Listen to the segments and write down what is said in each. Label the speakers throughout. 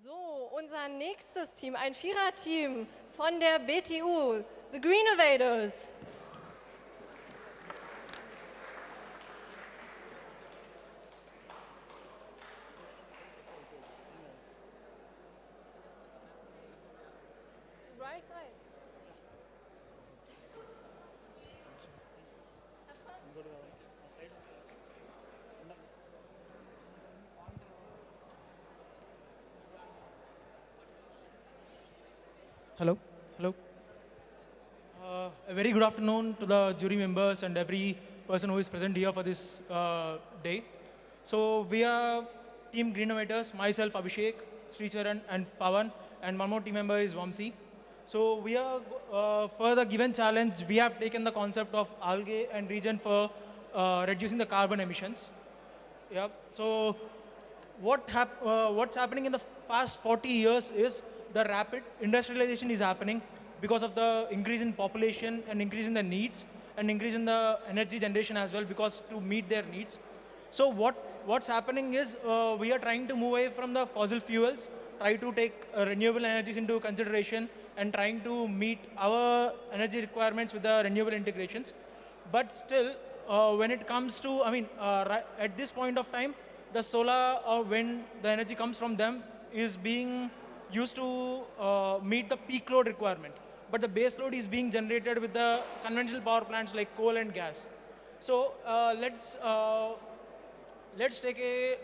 Speaker 1: So, unser nächstes Team, ein Viererteam von der BTU, the Green Invaders. Right, guys? Have fun.
Speaker 2: Hello. A very good afternoon to the jury members and every person who is present here for this day. So we are Team Green Innovators, myself Abhishek, Sricharan and Pawan, and one more team member is Vamsi. So we are, for the given challenge, we have taken the concept of algae and regen for reducing the carbon emissions. Yeah. So what's happening in the past 40 years is the rapid industrialization is happening because of the increase in population and increase in the needs and increase in the energy generation as well because to meet their needs. So what's happening is we are trying to move away from the fossil fuels, try to take renewable energies into consideration and trying to meet our energy requirements with the renewable integrations. But still, when it comes to, at this point of time, the solar or wind, the energy comes from them is being used to meet the peak load requirement. But the base load is being generated with the conventional power plants like coal and gas. So let's take a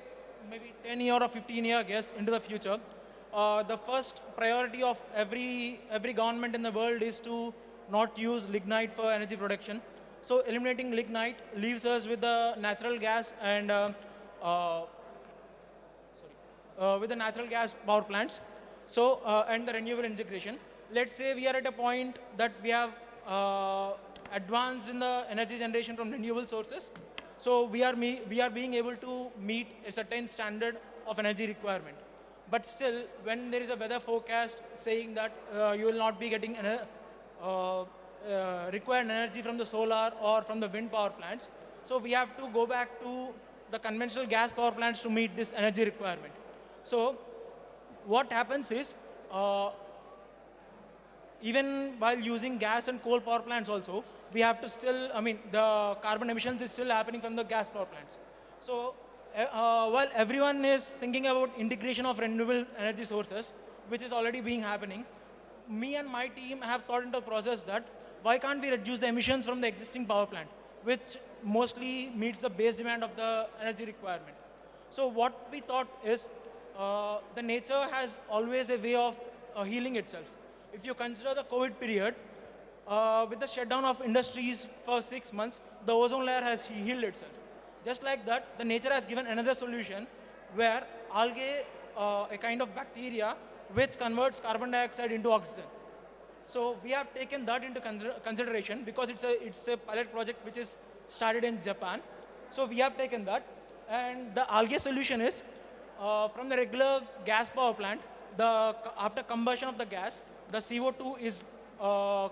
Speaker 2: maybe 10-year or 15-year guess into the future. The first priority of every government in the world is to not use lignite for energy production. So eliminating lignite leaves us with the natural gas and with the natural gas power plants. So and the renewable integration. Let's say we are at a point that we have advanced in the energy generation from renewable sources. So we are being able to meet a certain standard of energy requirement. But still, when there is a weather forecast saying that you will not be getting required energy from the solar or from the wind power plants, so we have to go back to the conventional gas power plants to meet this energy requirement. So what happens is, even while using gas and coal power plants also, we have to still, the carbon emissions is still happening from the gas power plants. So while everyone is thinking about integration of renewable energy sources, which is already being happening, me and my team have thought into the process that why can't we reduce the emissions from the existing power plant, which mostly meets the base demand of the energy requirement. So what we thought is, the nature has always a way of healing itself. If you consider the COVID period, with the shutdown of industries for 6 months, the ozone layer has healed itself. Just like that, the nature has given another solution where algae, a kind of bacteria, which converts carbon dioxide into oxygen. So we have taken that into consideration because it's a pilot project which is started in Japan. So we have taken that. And the algae solution is, from the regular gas power plant, after combustion of the gas, the CO2 is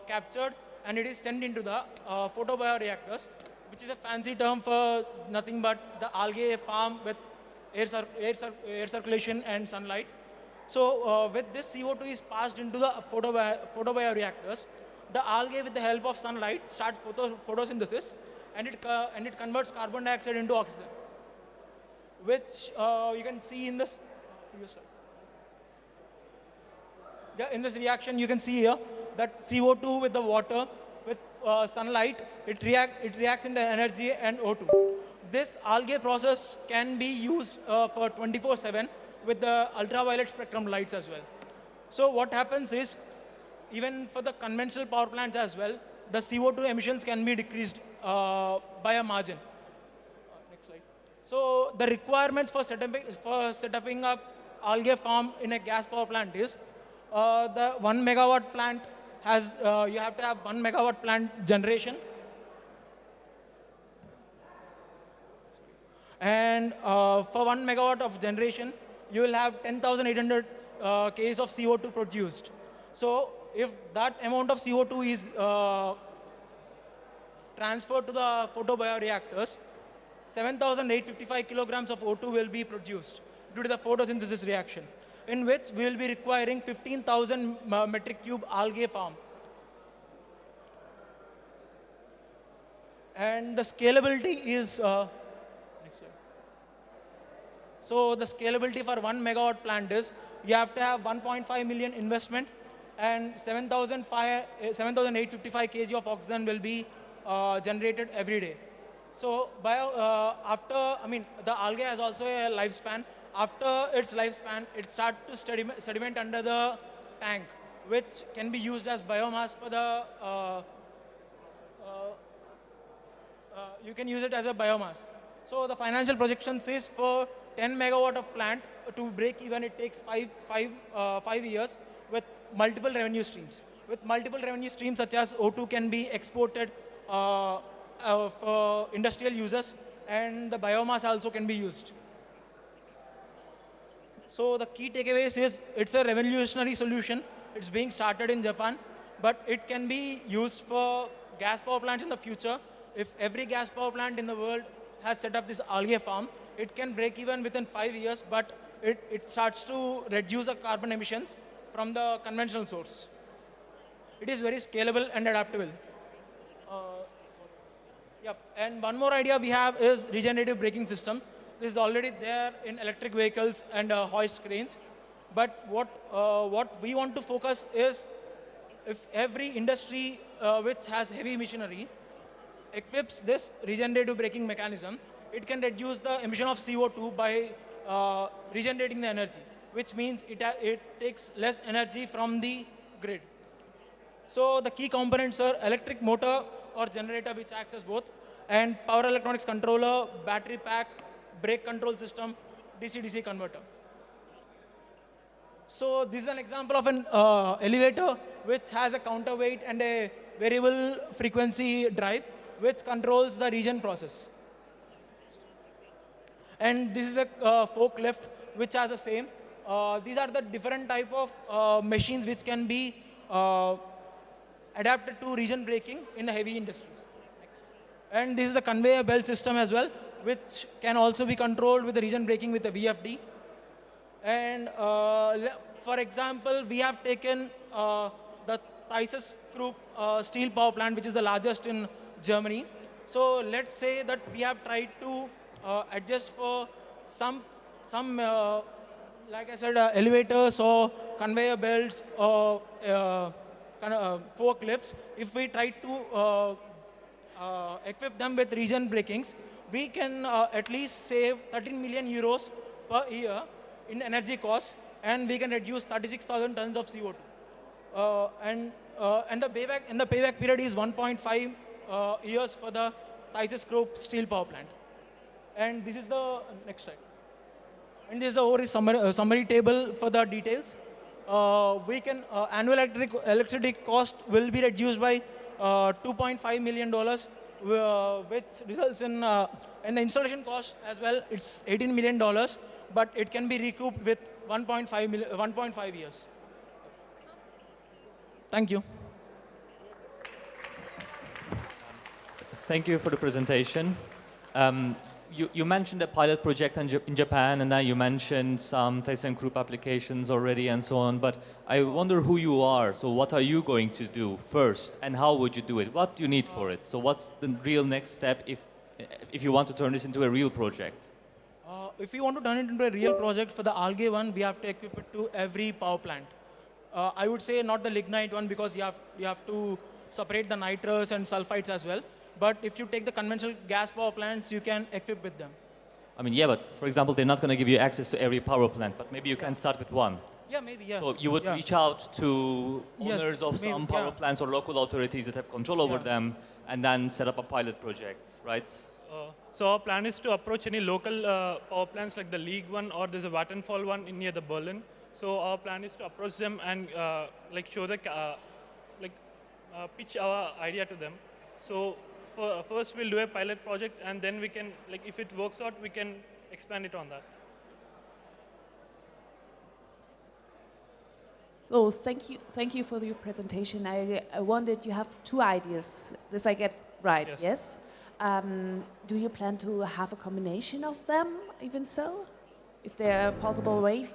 Speaker 2: captured and it is sent into the photobioreactors, which is a fancy term for nothing but the algae farm with air circulation and sunlight. So with this CO2 is passed into the photobioreactors, the algae with the help of sunlight start photosynthesis and it converts carbon dioxide into oxygen, which you can see in this. In this reaction, you can see here that CO2 with the water, with sunlight, it reacts into energy and O2. This algae process can be used for 24/7 with the ultraviolet spectrum lights as well. So what happens is, even for the conventional power plants as well, the CO2 emissions can be decreased by a margin. Next slide. So the requirements for setting up algae farm in a gas power plant is, the 1 megawatt plant has, you have to have 1 megawatt plant generation. And for 1 megawatt of generation, you will have 10,800 kgs of CO2 produced. So if that amount of CO2 is transferred to the photobioreactors, 7,855 kilograms of O2 will be produced due to the photosynthesis reaction. in which we will be requiring 15,000 metric cube algae farm. And the scalability is, so the scalability for 1 megawatt plant is, you have to have 1.5 million investment and 7,855 kg of oxygen will be generated every day. So the algae has also a lifespan. After its lifespan, it starts to sediment under the tank, which can be used as biomass for the, you can use it as a biomass. So the financial projection says for 10 megawatt of plant to break even, it takes 5 years with multiple revenue streams. With multiple revenue streams such as O2 can be exported for industrial users, and the biomass also can be used. So the key takeaways is it's a revolutionary solution. It's being started in Japan, but it can be used for gas power plants in the future. If every gas power plant in the world has set up this algae farm, it can break even within 5 years, but it starts to reduce the carbon emissions from the conventional source. It is very scalable and adaptable. Yep. And one more idea we have is regenerative braking system. This is already there in electric vehicles and hoist cranes. But what we want to focus is if every industry which has heavy machinery equips this regenerative braking mechanism, it can reduce the emission of CO2 by regenerating the energy, which means it takes less energy from the grid. So the key components are electric motor or generator, which acts as both, and power electronics controller, battery pack, brake control system, DC-DC converter. So this is an example of an elevator which has a counterweight and a variable frequency drive which controls the regen process. And this is a forklift which has the same. These are the different type of machines which can be adapted to regen braking in the heavy industries. And this is a conveyor belt system as well, which can also be controlled with the regen braking with the VFD. And for example, we have taken the Theiss Group steel power plant, which is the largest in Germany. So let's say that we have tried to adjust for some like I said, elevators or conveyor belts or forklifts. If we try to equip them with regen brakings, we can at least save 13 million euros per year in energy costs, and we can reduce 36,000 tons of CO2. And the payback period is 1.5 years for the Theiss Group steel power plant. And this is the next slide. And this is a summary table for the details. We can annual electricity cost will be reduced by $2.5 million, which results in the installation cost as well. It's $18 million, but it can be recouped with 1.5 years. Thank you.
Speaker 3: Thank you for the presentation. You mentioned a pilot project in Japan, and now you mentioned some Theiss Group applications already and so on, but I wonder who you are. So what are you going to do first, and how would you do it? What do you need for it? So what's the real next step if you want to turn this into a real project?
Speaker 2: If you want to turn it into a real project, for the algae one, we have to equip it to every power plant. I would say not the lignite one, because you have to separate the nitrous and sulfides as well. But if you take the conventional gas power plants, you can equip with them.
Speaker 3: I mean, yeah, but for example, they're not going to give you access to every power plant, but maybe you can start with one.
Speaker 2: Yeah, maybe, yeah.
Speaker 3: So you would reach out to owners of some power plants or local authorities that have control over them, and then set up a pilot project, right?
Speaker 4: So our plan is to approach any local power plants like the League one, or there's a Vattenfall one near the Berlin. So our plan is to approach them and show the pitch our idea to them. So first we'll do a pilot project, and then we can, if it works out, we can expand it on that.
Speaker 5: Oh, thank you for your presentation. I wondered, you have two ideas. This I get right, yes? Do you plan to have a combination of them, even so? If there are possible way?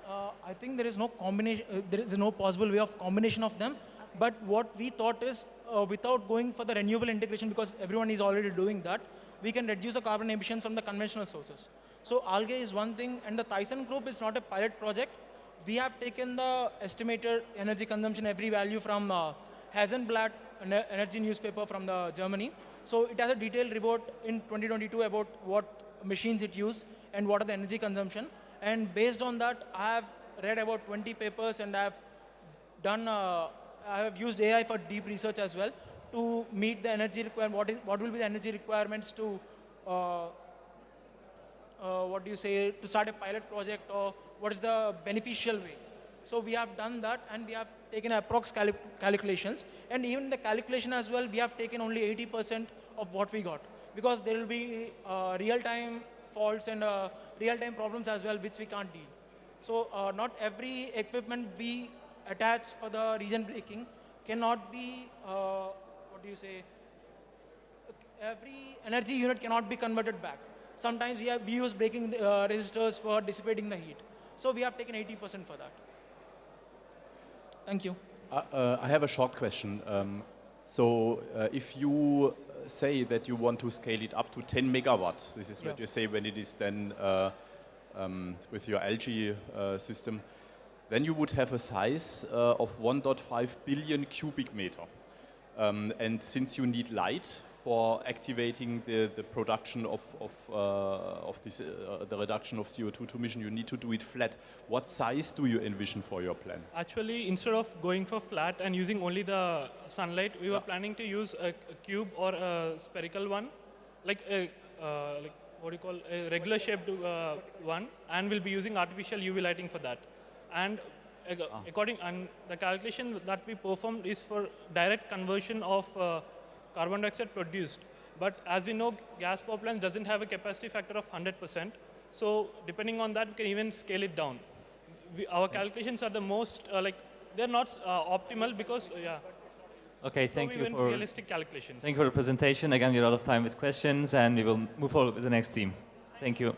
Speaker 2: I think there is no combination, there is no possible way of combination of them. But what we thought is, without going for the renewable integration, because everyone is already doing that, we can reduce the carbon emissions from the conventional sources. So algae is one thing, and the Thyssen group is not a pilot project. We have taken the estimated energy consumption, every value from Hasenblatt energy newspaper from the Germany. So it has a detailed report in 2022 about what machines it uses and what are the energy consumption. And based on that, I have read about 20 papers, and I have done, I have used AI for deep research as well to meet the energy requirement. What will be the energy requirements to, to start a pilot project, or what is the beneficial way? So we have done that, and we have taken approx calculations. And even the calculation as well, we have taken only 80% of what we got, because there will be real-time faults and real-time problems as well, which we can't deal. So not every equipment we attach for the region breaking cannot be, every energy unit cannot be converted back. Sometimes we use braking resistors for dissipating the heat. So we have taken 80% for that. Thank you.
Speaker 6: I have a short question. If you say that you want to scale it up to 10 megawatts, this is what you say when it is then with your algae system, then you would have a size of 1.5 billion cubic meter. And since you need light for activating the production of this, the reduction of CO2 emission, you need to do it flat. What size do you envision for your plan?
Speaker 4: Actually, instead of going for flat and using only the sunlight, we were planning to use a cube or a spherical one, like a regular shaped one, and we'll be using artificial UV lighting for that. And the calculation that we performed is for direct conversion of carbon dioxide produced. But as we know, gas power plants doesn't have a capacity factor of 100%. So depending on that, we can even scale it down. Our calculations are the most, they're not optimal because,
Speaker 3: Okay, thank you for
Speaker 4: realistic calculations.
Speaker 3: Thank you for the presentation. Again, we're out of time with questions, and we will move forward with the next team. Thank you.